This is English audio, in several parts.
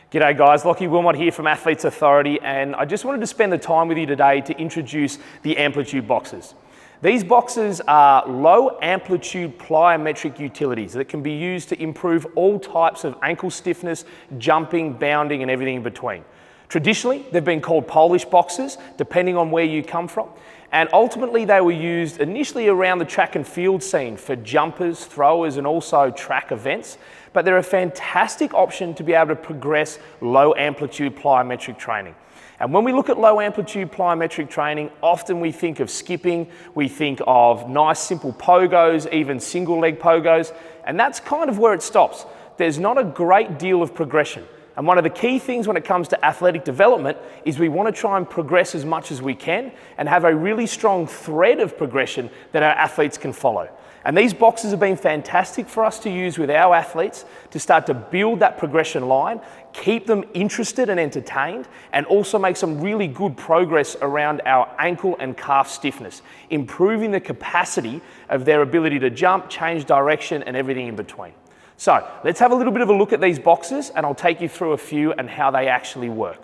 G'day guys, Lockie Wilmot here from Athletes Authority, and I just wanted to spend the time with you today to introduce the Amplitude boxes. These boxes are low amplitude plyometric utilities that can be used to improve all types of ankle stiffness, jumping, bounding and everything in between. Traditionally, they've been called Polish boxes, depending on where you come from. And ultimately they were used initially around the track and field scene for jumpers, throwers and also track events. But they're a fantastic option to be able to progress low amplitude plyometric training. And when we look at low amplitude plyometric training, often we think of skipping, we think of nice simple pogos, even single leg pogos, and that's kind of where it stops. There's not a great deal of progression. And one of the key things when it comes to athletic development is we want to try and progress as much as we can and have a really strong thread of progression that our athletes can follow. And these boxes have been fantastic for us to use with our athletes to start to build that progression line, keep them interested and entertained, and also make some really good progress around our ankle and calf stiffness, improving the capacity of their ability to jump, change direction, and everything in between. So let's have a little bit of a look at these boxes and I'll take you through a few and how they actually work.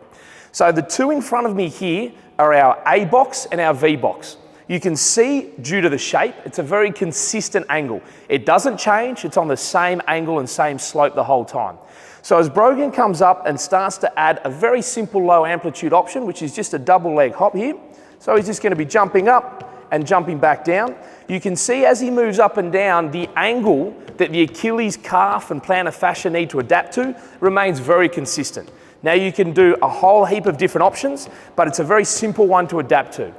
So the two in front of me here are our A box and our V box. You can see, due to the shape, it's a very consistent angle. It doesn't change, it's on the same angle and same slope the whole time. So as Brogan comes up and starts to add a very simple low amplitude option, which is just a double leg hop here. So he's just going to be jumping up and jumping back down. You can see as he moves up and down, the angle that the Achilles, calf and plantar fascia need to adapt to remains very consistent. Now you can do a whole heap of different options, but it's a very simple one to adapt to.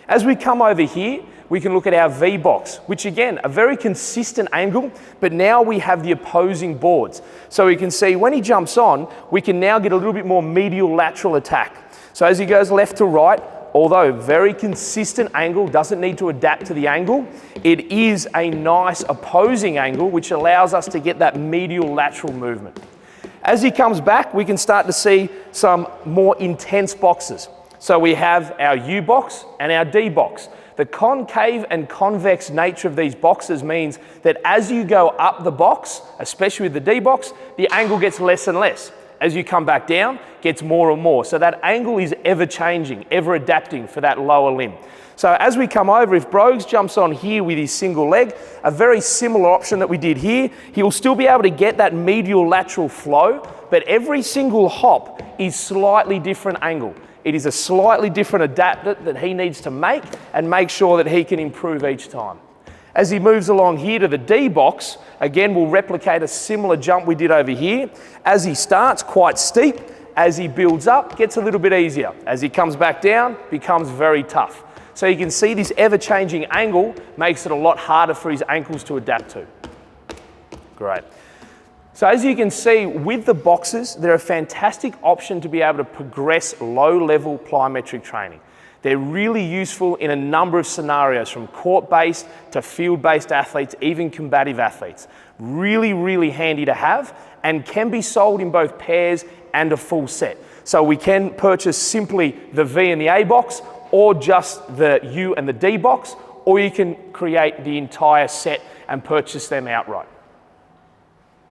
As we come over here, we can look at our V box, which again, a very consistent angle, but now we have the opposing boards. So we can see when he jumps on, we can now get a little bit more medial lateral attack. So as he goes left to right, although very consistent angle, doesn't need to adapt to the angle, it is a nice opposing angle which allows us to get that medial lateral movement. As he comes back, we can start to see some more intense boxes. So we have our U box and our D box. The concave and convex nature of these boxes means that as you go up the box, especially with the D box, the angle gets less and less. As you come back down, gets more and more. So that angle is ever changing, ever adapting for that lower limb. So as we come over, if Brogues jumps on here with his single leg, a very similar option that we did here, he will still be able to get that medial lateral flow, but every single hop is slightly different angle. It is a slightly different adapter that he needs to make and make sure that he can improve each time. As he moves along here to the D box, again, we'll replicate a similar jump we did over here. As he starts, quite steep. As he builds up, gets a little bit easier. As he comes back down, becomes very tough. So you can see this ever-changing angle makes it a lot harder for his ankles to adapt to. Great. So as you can see, with the boxes, they're a fantastic option to be able to progress low-level plyometric training. They're really useful in a number of scenarios, from court-based to field-based athletes, even combative athletes. Really, really handy to have and can be sold in both pairs and a full set. So we can purchase simply the V and the A box, or just the U and the D box, or you can create the entire set and purchase them outright.